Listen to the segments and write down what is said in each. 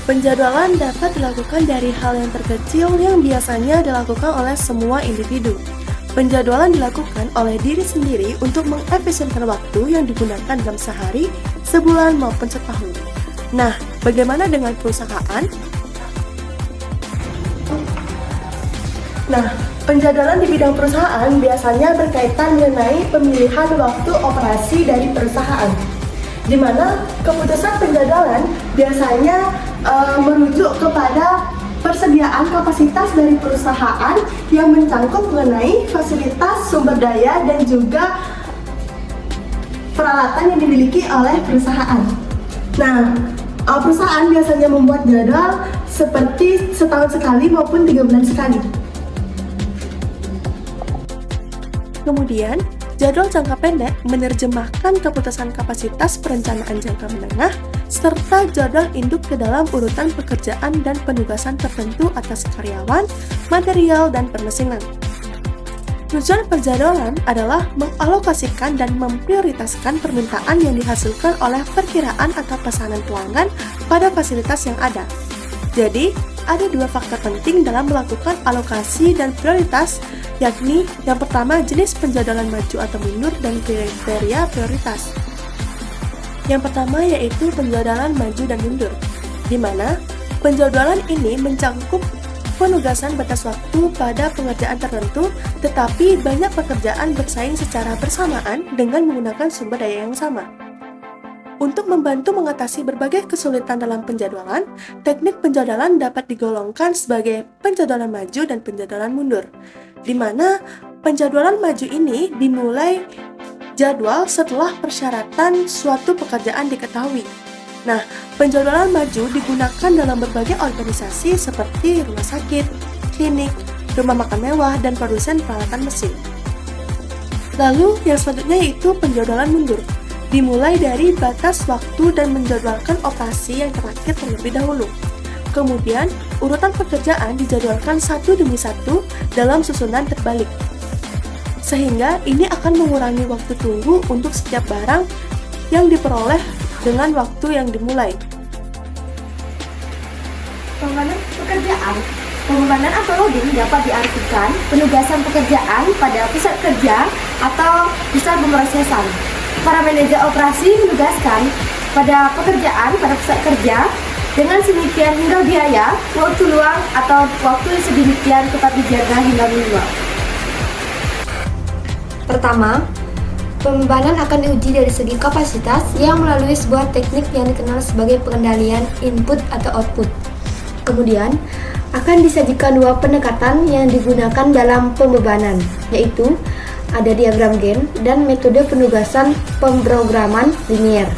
Penjadwalan dapat dilakukan dari hal yang terkecil yang biasanya dilakukan oleh semua individu. Penjadwalan dilakukan oleh diri sendiri untuk mengefisienkan waktu yang digunakan dalam sehari, sebulan maupun setahun. Nah, bagaimana dengan perusahaan? Nah, penjadwalan di bidang perusahaan biasanya berkaitan mengenai pemilihan waktu operasi dari perusahaan, di mana keputusan penjadwalan biasanya merujuk kepada persediaan kapasitas dari perusahaan yang mencangkup mengenai fasilitas, sumber daya, dan juga peralatan yang dimiliki oleh perusahaan. Nah, perusahaan biasanya membuat jadwal seperti setahun sekali maupun 3 bulan sekali. Kemudian, jadwal jangka pendek menerjemahkan keputusan kapasitas perencanaan jangka menengah serta jadwal induk ke dalam urutan pekerjaan dan penugasan tertentu atas karyawan, material, dan permesinan. Tujuan perjadwalan adalah mengalokasikan dan memprioritaskan permintaan yang dihasilkan oleh perkiraan atau pesanan pelanggan pada fasilitas yang ada. Jadi, ada 2 faktor penting dalam melakukan alokasi dan prioritas, yakni yang pertama jenis penjadwalan maju atau mundur dan kriteria prioritas. Yang pertama yaitu penjadwalan maju dan mundur, di mana penjadwalan ini mencangkup penugasan batas waktu pada pengerjaan tertentu, tetapi banyak pekerjaan bersaing secara bersamaan dengan menggunakan sumber daya yang sama. Untuk membantu mengatasi berbagai kesulitan dalam penjadwalan, teknik penjadwalan dapat digolongkan sebagai penjadwalan maju dan penjadwalan mundur, di mana penjadwalan maju ini dimulai jadwal setelah persyaratan suatu pekerjaan diketahui. Nah, penjadwalan maju digunakan dalam berbagai organisasi seperti rumah sakit, klinik, rumah makan mewah, dan produsen peralatan mesin. Lalu, yang selanjutnya yaitu penjadwalan mundur, dimulai dari batas waktu dan menjadwalkan operasi yang terakhir terlebih dahulu. Kemudian, urutan pekerjaan dijadwalkan satu demi satu dalam susunan terbalik. Sehingga ini akan mengurangi waktu tunggu untuk setiap barang yang diperoleh dengan waktu yang dimulai. Pembebanan pekerjaan. Pembebanan atau loading dapat diartikan penugasan pekerjaan pada pusat kerja atau pusat pemrosesan. Para manajer operasi menugaskan pada pekerjaan pada pusat kerja dengan sedemikian hingga biaya, waktu luang atau waktu yang sedemikian tetap dijaga hingga minimal. Pertama, pembebanan akan diuji dari segi kapasitas yang melalui sebuah teknik yang dikenal sebagai pengendalian input atau output. Kemudian, akan disajikan 2 pendekatan yang digunakan dalam pembebanan, yaitu ada diagram Gann dan metode penugasan pemrograman linier.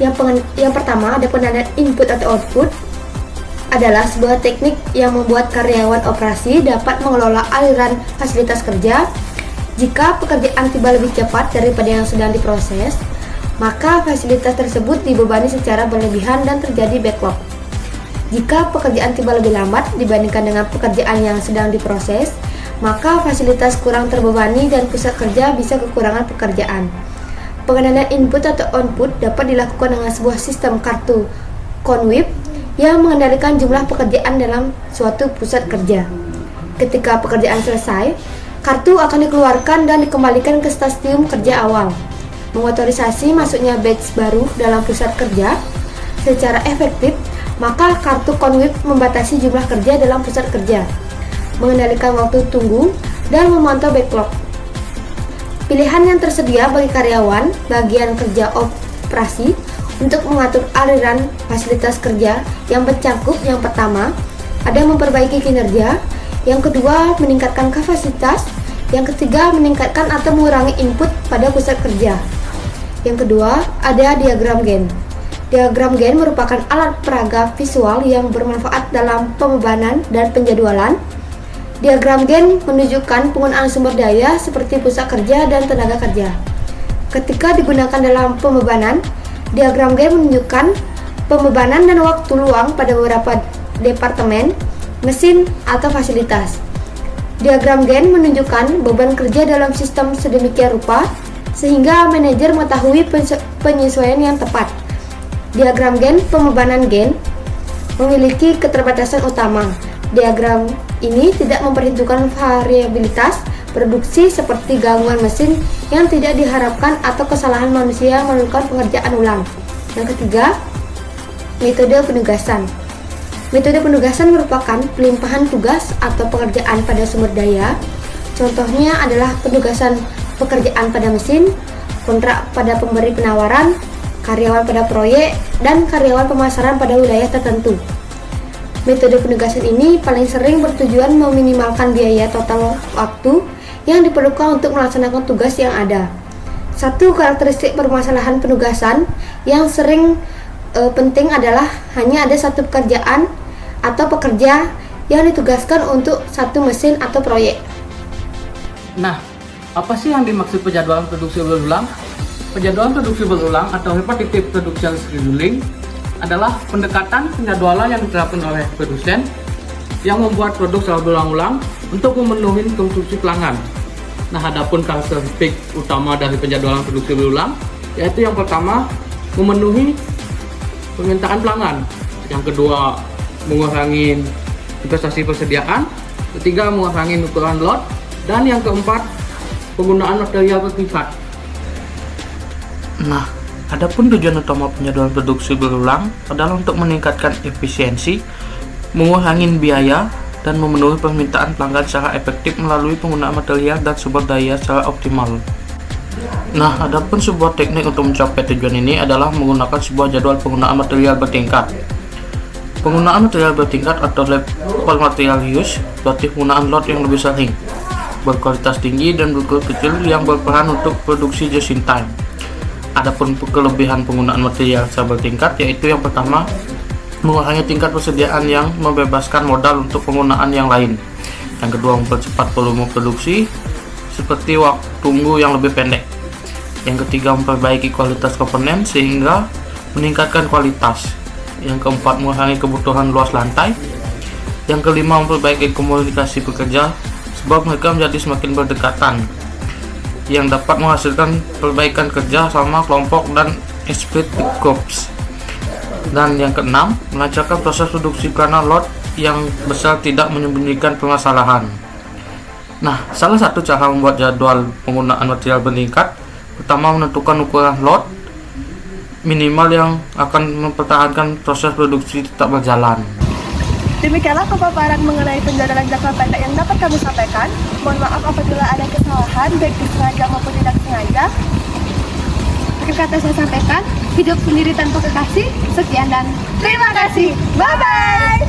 Yang pertama, ada pengendalian input atau output, adalah sebuah teknik yang membuat karyawan operasi dapat mengelola aliran fasilitas kerja. Jika pekerjaan tiba lebih cepat daripada yang sedang diproses, maka fasilitas tersebut dibebani secara berlebihan dan terjadi backlog. Jika pekerjaan tiba lebih lambat dibandingkan dengan pekerjaan yang sedang diproses, maka fasilitas kurang terbebani dan pusat kerja bisa kekurangan pekerjaan. Pengendalian input atau output dapat dilakukan dengan sebuah sistem kartu Conway yang mengendalikan jumlah pekerjaan dalam suatu pusat kerja. Ketika pekerjaan selesai, kartu akan dikeluarkan dan dikembalikan ke stasiun kerja awal, mengotorisasi masuknya batch baru dalam pusat kerja. Secara efektif, maka kartu Conway membatasi jumlah kerja dalam pusat kerja, mengendalikan waktu tunggu, dan memantau backlog. Pilihan yang tersedia bagi karyawan bagian kerja operasi untuk mengatur aliran fasilitas kerja yang mencangkup yang pertama, ada memperbaiki kinerja, Yang kedua, meningkatkan kapasitas. Yang ketiga, meningkatkan atau mengurangi input pada pusat kerja. Yang kedua, ada diagram Gantt. Diagram Gantt merupakan alat peraga visual yang bermanfaat dalam pembebanan dan penjadwalan. Diagram Gantt menunjukkan penggunaan sumber daya seperti pusat kerja dan tenaga kerja. Ketika digunakan dalam pembebanan, diagram Gantt menunjukkan pembebanan dan waktu luang pada beberapa departemen, mesin, atau fasilitas. Diagram Gantt menunjukkan beban kerja dalam sistem sedemikian rupa sehingga manajer mengetahui penyesuaian yang tepat. Diagram Gantt pembebanan Gantt memiliki keterbatasan utama. Diagram ini tidak memperhitungkan variabilitas produksi seperti gangguan mesin yang tidak diharapkan atau kesalahan manusia melakukan pengerjaan ulang. Yang ketiga, metode penugasan. Metode penugasan merupakan pelimpahan tugas atau pekerjaan pada sumber daya. Contohnya adalah penugasan pekerjaan pada mesin, kontrak pada pemberi penawaran, karyawan pada proyek, dan karyawan pemasaran pada wilayah tertentu. Metode penugasan ini paling sering bertujuan meminimalkan biaya total waktu yang diperlukan untuk melaksanakan tugas yang ada. Satu karakteristik permasalahan penugasan yang sering penting adalah hanya ada satu pekerjaan atau pekerja yang ditugaskan untuk satu mesin atau proyek. Nah, apa sih yang dimaksud penjadwalan produksi berulang? Penjadwalan produksi berulang atau repetitive production scheduling adalah pendekatan penjadwalan yang diterapkan oleh produsen yang membuat produk secara berulang-ulang untuk memenuhi konsumsi pelanggan. Nah, adapun karakteristik utama dari penjadwalan produksi berulang yaitu yang pertama, memenuhi permintaan pelanggan. Yang kedua, mengurangi investasi persediaan. Ketiga, mengurangi ukuran lot. Dan yang keempat, penggunaan material bertingkat. Nah, adapun tujuan utama penjadwalan produksi berulang adalah untuk meningkatkan efisiensi, mengurangi biaya, dan memenuhi permintaan pelanggan secara efektif melalui penggunaan material dan sumber daya secara optimal. Nah, adapun sebuah teknik untuk mencapai tujuan ini adalah menggunakan sebuah jadwal penggunaan material bertingkat. Penggunaan material bertingkat atau level material use berarti penggunaan lot yang lebih sering, berkualitas tinggi dan berkualitas kecil yang berperan untuk produksi just in time. Adapun kelebihan penggunaan material secara bertingkat yaitu yang pertama, mengurangi tingkat persediaan yang membebaskan modal untuk penggunaan yang lain. Yang kedua, mempercepat volume produksi seperti waktu tunggu yang lebih pendek. Yang ketiga, memperbaiki kualitas komponen sehingga meningkatkan kualitas. Yang keempat, mengurangi kebutuhan luas lantai. Yang kelima, memperbaiki komunikasi pekerja sebab mereka menjadi semakin berdekatan yang dapat menghasilkan perbaikan kerja sama kelompok dan split groups. Dan yang keenam, melancarkan proses produksi karena lot yang besar tidak menyembunyikan permasalahan. Nah, salah satu cara membuat jadwal penggunaan material bertingkat, pertama menentukan ukuran lot minimal yang akan mempertahankan proses produksi tetap berjalan. Demikianlah pemaparan mengenai penjadwalan jangka pendek yang dapat kami sampaikan. Mohon maaf apabila ada kesalahan, baik disengaja maupun tidak sengaja. Akhir kata saya sampaikan, hidup sendiri tanpa kekasih. Sekian dan terima kasih. Bye-bye.